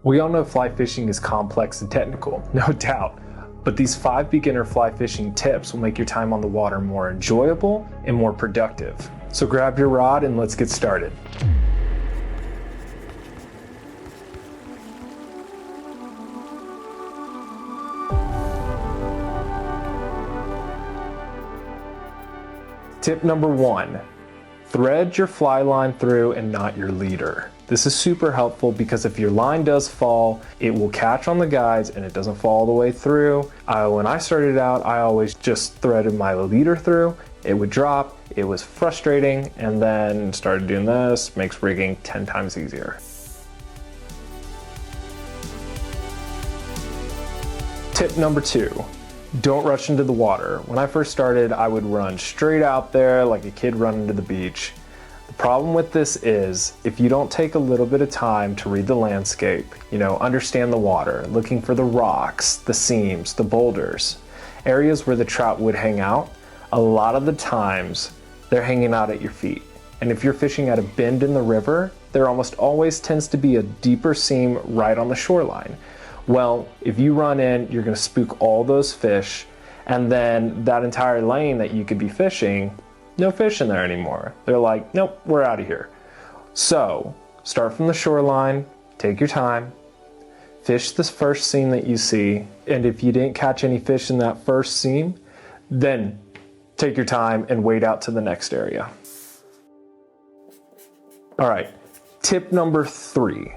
We all know fly fishing is complex and technical, no doubt, but these 5 beginner fly fishing tips will make your time on the water more enjoyable and more productive. So grab your rod and let's get started. Tip number 1, thread your fly line through and not your leader. This is super helpful because if your line does fall, it will catch on the guides and it doesn't fall all the way through. When I started out, I always just threaded my leader through. It would drop, it was frustrating, and then started doing this, makes rigging 10 times easier. Tip number 2. Don't rush into the water. When I first started, I would run straight out there like a kid running to the beach. The problem with this is if you don't take a little bit of time to read the landscape, understand the water, looking for the rocks, the seams, the boulders, areas where the trout would hang out, a lot of the times they're hanging out at your feet. And if you're fishing at a bend in the river, there almost always tends to be a deeper seam right on the shoreline. Well, if you run in, you're gonna spook all those fish, and then that entire lane that you could be fishing, no fish in there anymore. They're like, nope, we're out of here. So start from the shoreline, take your time, fish this first seam that you see, and if you didn't catch any fish in that first seam, then take your time and wade out to the next area. All right, tip number 3.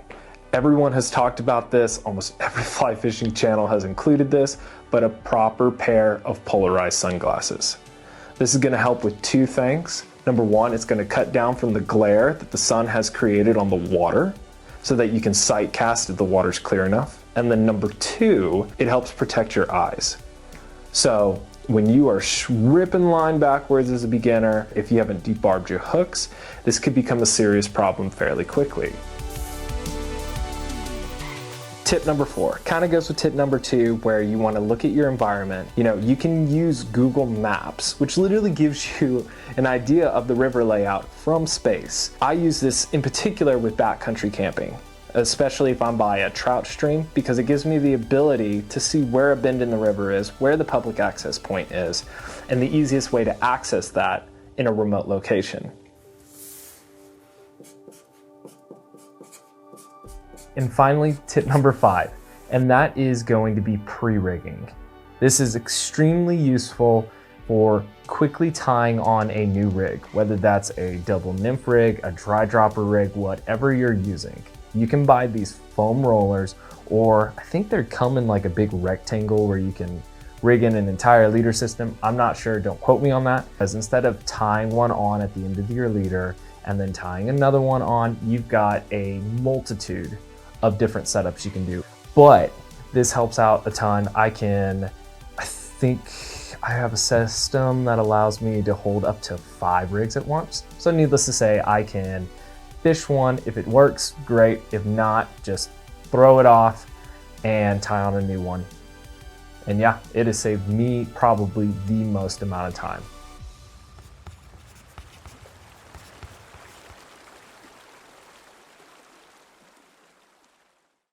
Everyone has talked about this, almost every fly fishing channel has included this, but a proper pair of polarized sunglasses. This is going to help with 2 things. Number 1, it's going to cut down from the glare that the sun has created on the water so that you can sight cast if the water's clear enough. And then number 2, it helps protect your eyes. So when you are ripping line backwards as a beginner, if you haven't debarbed your hooks, this could become a serious problem fairly quickly. Tip number 4 kind of goes with tip number 2, where you want to look at your environment. You can use Google Maps, which literally gives you an idea of the river layout from space. I use this in particular with backcountry camping, especially if I'm by a trout stream, because it gives me the ability to see where a bend in the river is, where the public access point is, and the easiest way to access that in a remote location. And finally, tip number 5, and that is going to be pre-rigging. This is extremely useful for quickly tying on a new rig, whether that's a double nymph rig, a dry dropper rig, whatever you're using. You can buy these foam rollers, or I think they come in like a big rectangle where you can rig in an entire leader system. I'm not sure, don't quote me on that, because instead of tying one on at the end of your leader and then tying another one on, you've got a multitude of different setups you can do. But this helps out a ton. I think I have a system that allows me to hold up to 5 rigs at once. So needless to say, I can fish one. If it works, great. If not, just throw it off and tie on a new one. And yeah, it has saved me probably the most amount of time.